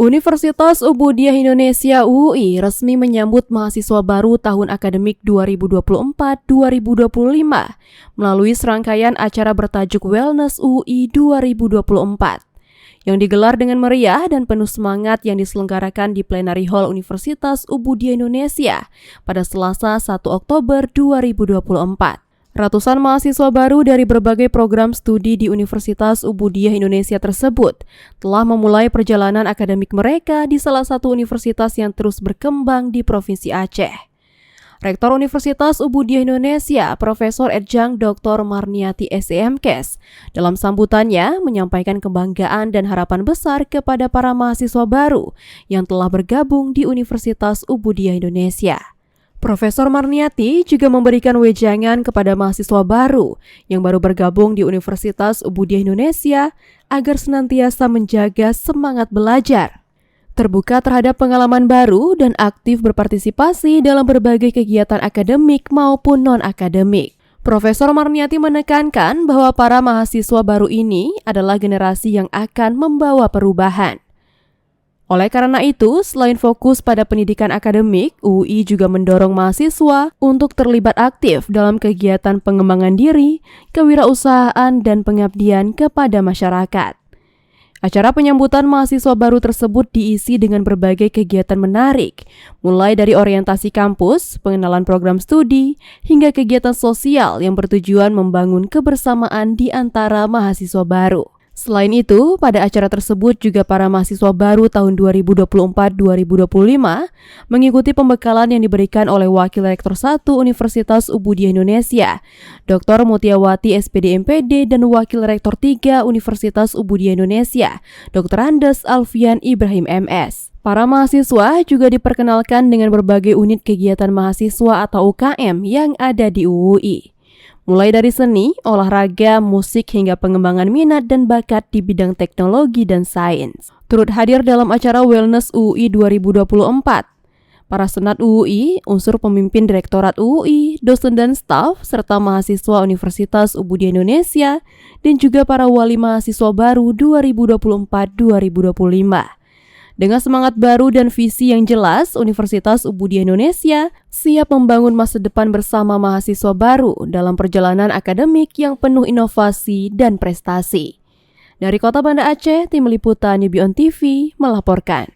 Universitas Ubudiyah Indonesia (UI) resmi menyambut mahasiswa baru tahun akademik 2024-2025 melalui serangkaian acara bertajuk Wellness UI 2024 yang digelar dengan meriah dan penuh semangat yang diselenggarakan di Plenary Hall Universitas Ubudiyah Indonesia pada Selasa 1 Oktober 2024. Ratusan mahasiswa baru dari berbagai program studi di Universitas Ubudiyah Indonesia tersebut telah memulai perjalanan akademik mereka di salah satu universitas yang terus berkembang di Provinsi Aceh. Rektor Universitas Ubudiyah Indonesia, Profesor Edjang Dr. Marniati SEMKes, dalam sambutannya menyampaikan kebanggaan dan harapan besar kepada para mahasiswa baru yang telah bergabung di Universitas Ubudiyah Indonesia. Profesor Marniati juga memberikan wejangan kepada mahasiswa baru yang baru bergabung di Universitas Ubudiyah Indonesia agar senantiasa menjaga semangat belajar, terbuka terhadap pengalaman baru dan aktif berpartisipasi dalam berbagai kegiatan akademik maupun non-akademik. Profesor Marniati menekankan bahwa para mahasiswa baru ini adalah generasi yang akan membawa perubahan. Oleh karena itu, selain fokus pada pendidikan akademik, UI juga mendorong mahasiswa untuk terlibat aktif dalam kegiatan pengembangan diri, kewirausahaan, dan pengabdian kepada masyarakat. Acara penyambutan mahasiswa baru tersebut diisi dengan berbagai kegiatan menarik, mulai dari orientasi kampus, pengenalan program studi, hingga kegiatan sosial yang bertujuan membangun kebersamaan di antara mahasiswa baru. Selain itu, pada acara tersebut juga para mahasiswa baru tahun 2024-2025 mengikuti pembekalan yang diberikan oleh Wakil Rektor 1 Universitas Ubudiyah Indonesia, Dr. Mutiawati SPD MPD, dan Wakil Rektor 3 Universitas Ubudiyah Indonesia, Dr. Andes Alfian Ibrahim MS. Para mahasiswa juga diperkenalkan dengan berbagai unit kegiatan mahasiswa atau UKM yang ada di UI. Mulai dari seni, olahraga, musik, hingga pengembangan minat dan bakat di bidang teknologi dan sains. Turut hadir dalam acara Wellness UI 2024, para senat UI, unsur pemimpin Direktorat UI, dosen dan staf, serta mahasiswa Universitas Ubudiyah Indonesia, dan juga para wali mahasiswa baru 2024-2025. Dengan semangat baru dan visi yang jelas, Universitas Ubudiyah Indonesia siap membangun masa depan bersama mahasiswa baru dalam perjalanan akademik yang penuh inovasi dan prestasi. Dari Kota Banda Aceh, Tim Liputan UBON TV melaporkan.